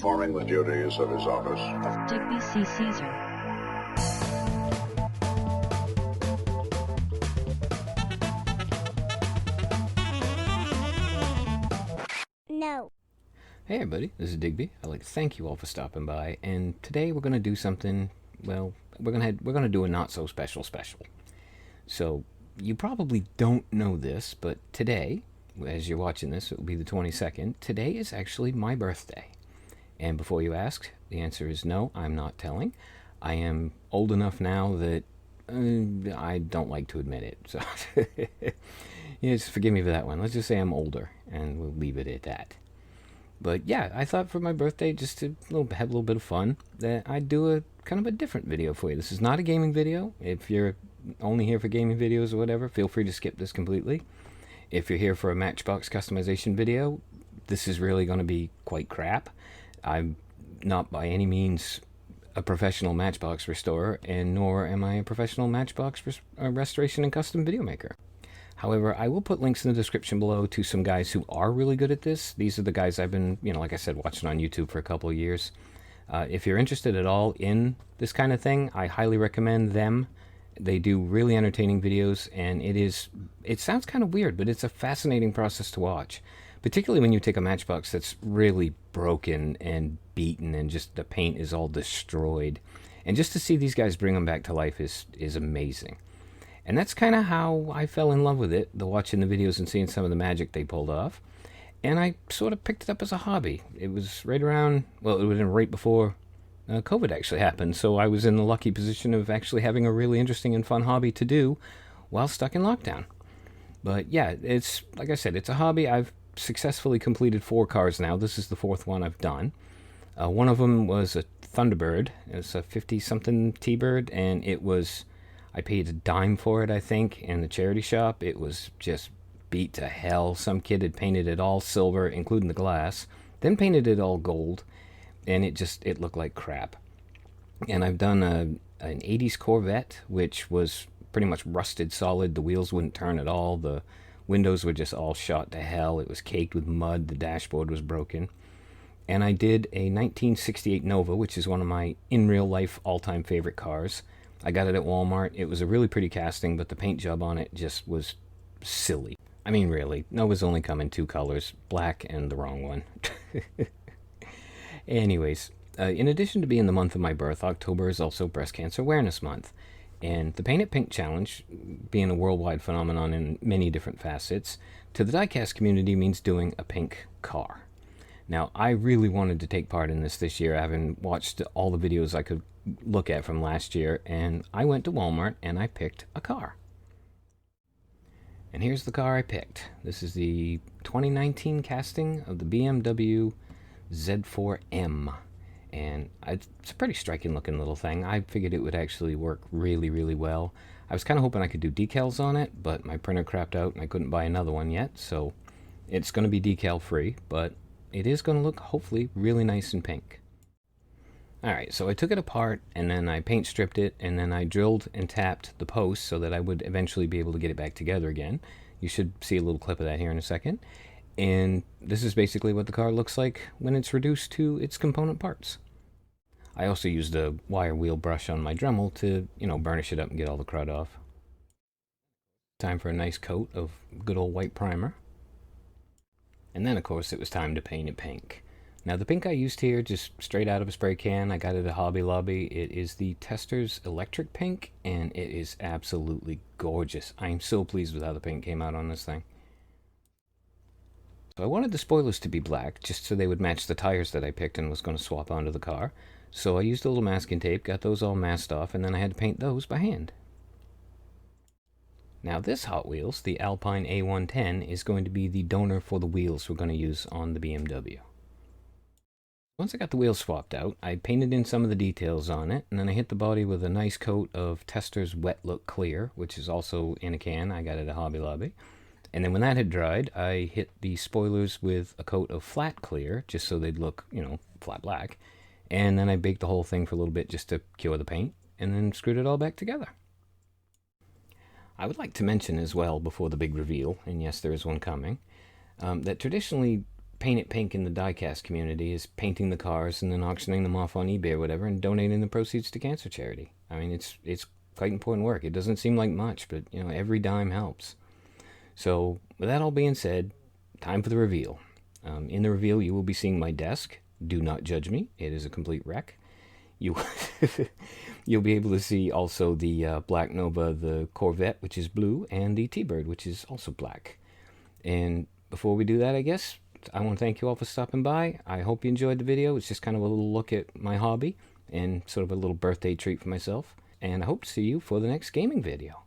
performing the duties of his office. Digby C. Caesar. No. Hey everybody, this is Digby. I'd like to thank you all for stopping by, and today we're going to do something, well, we're going to do a not so special. So, you probably don't know this, but today, as you're watching this, it will be the 22nd, today is actually my birthday. And before you ask, the answer is no, I'm not telling. I am old enough now that I don't like to admit it, so yeah, just forgive me for that one. Let's just say I'm older, and we'll leave it at that. But yeah, I thought for my birthday, just to have a little bit of fun, that I'd do a kind of a different video for you. This is not a gaming video. If you're only here for gaming videos or whatever, feel free to skip this completely. If you're here for a Matchbox customization video, this is really going to be quite crap. I'm not by any means a professional Matchbox restorer, and nor am I a professional Matchbox restoration and custom video maker. However, I will put links in the description below to some guys who are really good at this. These are the guys I've been, like I said, watching on YouTube for a couple of years. If you're interested at all in this kind of thing, I highly recommend them. They do really entertaining videos, and it sounds kind of weird, but it's a fascinating process to watch. Particularly when you take a Matchbox that's really broken and beaten and just the paint is all destroyed. And just to see these guys bring them back to life is amazing. And that's kind of how I fell in love with it, watching the videos and seeing some of the magic they pulled off. And I sort of picked it up as a hobby. It was right around, well, it was right before COVID actually happened. So I was in the lucky position of actually having a really interesting and fun hobby to do while stuck in lockdown. But yeah, it's, like I said, it's a hobby. I've successfully completed 4 cars now. This is the 4th one I've done. One of them was a Thunderbird. It was a 50-something T-Bird, and I paid a dime for it, I think, in the charity shop. It was just beat to hell. Some kid had painted it all silver, including the glass, then painted it all gold, and it looked like crap. And I've done an 80s Corvette, which was pretty much rusted solid. The wheels wouldn't turn at all. The windows were just all shot to hell. It was caked with mud. The dashboard was broken. And I did a 1968 Nova, which is one of my in real life all-time favorite cars. I got it at Walmart. It was a really pretty casting, but the paint job on it just was silly. I mean, really, Novas only come in 2 colors, black and the wrong one. Anyways, in addition to being the month of my birth, October is also Breast Cancer Awareness Month. And the Paint It Pink Challenge, being a worldwide phenomenon in many different facets, to the Diecast community means doing a pink car. Now, I really wanted to take part in this year, having watched all the videos I could look at from last year, and I went to Walmart and I picked a car. And here's the car I picked. This is the 2019 casting of the BMW Z4M. And it's a pretty striking looking little thing. I figured it would actually work really, really well. I was kind of hoping I could do decals on it, but my printer crapped out and I couldn't buy another one yet, so it's going to be decal free, but it is going to look hopefully really nice and pink. Alright, so I took it apart, and then I paint stripped it, and then I drilled and tapped the post so that I would eventually be able to get it back together again. You should see a little clip of that here in a second. And this is basically what the car looks like when it's reduced to its component parts. I also used a wire wheel brush on my Dremel to, burnish it up and get all the crud off. Time for a nice coat of good old white primer. And then, of course, it was time to paint it pink. Now, the pink I used here, just straight out of a spray can, I got it at Hobby Lobby. It is the Testors Electric Pink, and it is absolutely gorgeous. I am so pleased with how the paint came out on this thing. So I wanted the spoilers to be black, just so they would match the tires that I picked and was going to swap onto the car. So I used a little masking tape, got those all masked off, and then I had to paint those by hand. Now this Hot Wheels, the Alpine A110, is going to be the donor for the wheels we're going to use on the BMW. Once I got the wheels swapped out, I painted in some of the details on it, and then I hit the body with a nice coat of Testors Wet Look Clear, which is also in a can. I got it at Hobby Lobby. And then when that had dried, I hit the spoilers with a coat of Flat Clear, just so they'd look, flat black. And then I baked the whole thing for a little bit just to cure the paint, and then screwed it all back together. I would like to mention as well, before the big reveal, and yes, there is one coming, that traditionally paint it pink in the diecast community is painting the cars and then auctioning them off on eBay or whatever and donating the proceeds to cancer charity. I mean, it's quite important work. It doesn't seem like much, but every dime helps. So with that all being said, time for the reveal. In the reveal, you will be seeing my desk. Do not judge me. It is a complete wreck. You'll be able to see also the Black Nova, the Corvette, which is blue, and the T-Bird, which is also black. And before we do that, I guess, I want to thank you all for stopping by. I hope you enjoyed the video. It's just kind of a little look at my hobby and sort of a little birthday treat for myself. And I hope to see you for the next gaming video.